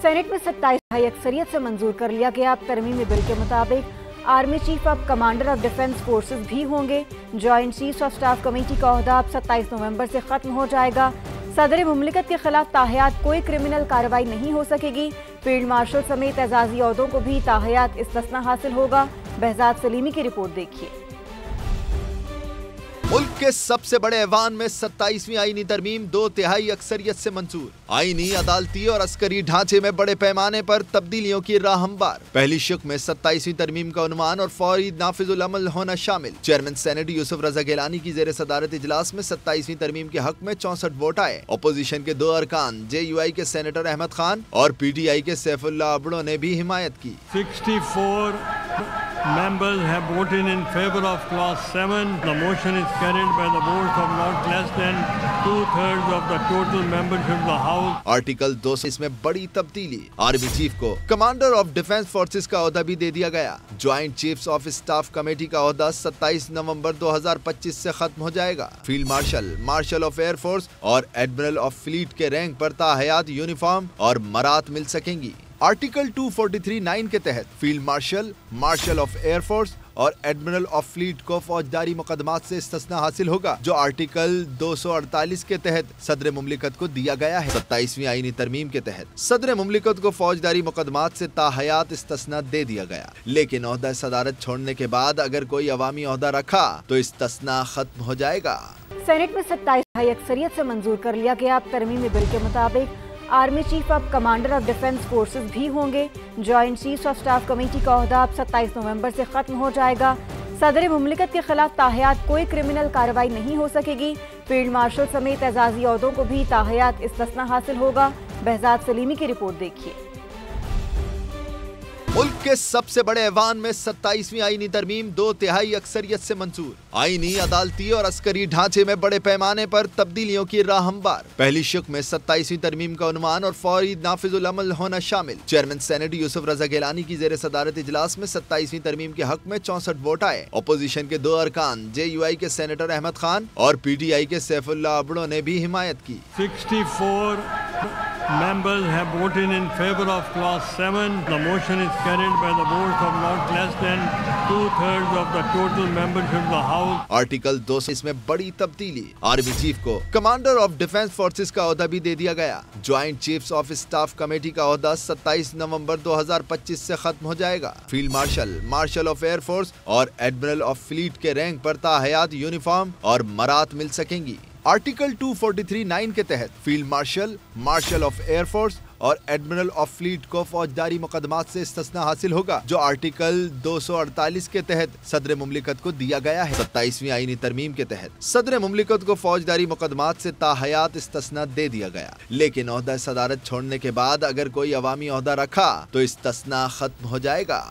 Senate में 27 अक्सरियत से मंजूर कर लिया गया। तरमीमी बिल के मुताबिक आर्मी चीफ अब कमांडर ऑफ डिफेंस फोर्सेस भी होंगे। Joint chiefs of staff committee का ओहदा अब 27 नवंबर से खत्म हो जाएगा। सदर मुमलिकत के खिलाफ ताहयात कोई क्रिमिनल कार्रवाई नहीं हो सकेगी। फील्ड मार्शल समेत एजाजी ओहदों को भी ताहयात इस्तिस्ना हासिल होगा। बहजाद सलीमी की रिपोर्ट देखिए। मुल्क के सबसे बड़े ऐवान में 27वीं आईनी तरमीम 2/3 अक्सरियत से मंजूर। आईनी, अदालती और अस्करी ढांचे में बड़े पैमाने पर तब्दीलियों की राह हमवार। पहली शुक में 27वीं तरमीम का उन्वान और फौरी नाफिजुल अमल होना शामिल। चेयरमैन सेनेट यूसुफ रजा गिलानी की जेर सदारत इजलास में 27वीं तरमीम के हक में 64 वोट आए। अपोजिशन के 2 अरकान JUI के सेनेटर अहमद खान और PTI के सैफुल्लाह अबड़ो ने भी हिमायत की। 64 members have voted in favor of clause 7. The motion is carried by the votes of not less than 2/3 of the total membership of the House. Article 2 से इसमें बड़ी तब्दीली। आर्मी चीफ को कमांडर ऑफ डिफेंस फोर्सेस का ओहदा भी दे दिया गया। Joint chiefs of staff committee का ओहदा 27 नवंबर 2025 से खत्म हो जाएगा। Field marshal, marshal of air force और एडमिरल ऑफ फ्लीट के रैंक पर ताहयात यूनिफॉर्म और मरात मिल सकेंगी। आर्टिकल 243(9) के तहत field marshal, marshal of air force और एडमिरल ऑफ फ्लीट को फौजदारी मुकदमात से इस्तिस्ना हासिल होगा, जो आर्टिकल 248 के तहत सदर मुमलिकत को दिया गया है। 27वीं आईनी तरमीम के तहत सदर मुमलिकत को फौजदारी मुकदमात से ताहयात इस्तिस्ना दे दिया गया, लेकिन ओहदा सदारत छोड़ने के बाद अगर कोई अवामी ओहदा रखा तो इस्तिस्ना खत्म हो जाएगा। सेनेट में 27 अक्सरियत से मंजूर कर लिया गया। तरमीमी बिल के मुताबिक आर्मी चीफ अब कमांडर ऑफ डिफेंस फोर्सेस भी होंगे। Joint chiefs of staff committee का ओहदा अब 27 नवंबर से खत्म हो जाएगा। सदर मुमलिकत के खिलाफ ताहयात कोई क्रिमिनल कार्रवाई नहीं हो सकेगी। फील्ड मार्शल समेत एजाजी ओहदों को भी ताहयात इस्तिस्ना हासिल होगा। बहजाद सलीमी की रिपोर्ट देखिए। मुल्क के सबसे बड़े ऐवान में 27वीं आईनी तरमीम 2/3 अक्सरियत से मंजूर। आईनी, अदालती और अस्करी ढांचे में बड़े पैमाने पर तब्दीलियों की राह हमवार। पहली शुक में 27वीं तरमीम का उन्वान और फौरी नाफिजुल अमल होना शामिल। चेयरमैन सेनेट यूसुफ रजा गिलानी की जेर सदारत इजलास में 27वीं तरमीम के हक में 64 वोट आए। अपोजिशन के 2 अरकान JUI के सेनेटर अहमद खान और PTI के सैफुल्लाह अबड़ो ने भी हिमायत की। 64 members have voted in favor of clause 7. The motion is carried by the votes of not less than 2/3 of the total membership of the House. Article 2 से इसमें बड़ी तब्दीली। आर्मी चीफ को कमांडर ऑफ डिफेंस फोर्सेस का ओहदा भी दे दिया गया। Joint chiefs of staff committee का ओहदा 27 नवंबर 2025 से खत्म हो जाएगा। Field marshal, marshal of air force और एडमिरल ऑफ फ्लीट के रैंक पर ताहयात यूनिफॉर्म और मरात मिल सकेंगी। आर्टिकल 243(9) के तहत field marshal, marshal of air force और एडमिरल ऑफ फ्लीट को फौजदारी मुकदमात से इस्तिस्ना हासिल होगा, जो आर्टिकल 248 के तहत सदर मुमलिकत को दिया गया है। 27वीं आईनी तरमीम के तहत सदर मुमलिकत को फौजदारी मुकदमात से ताहयात इस्तिस्ना दे दिया गया, लेकिन ओहदा सदारत छोड़ने के बाद अगर कोई अवामी ओहदा रखा तो इस्तिस्ना खत्म हो जाएगा।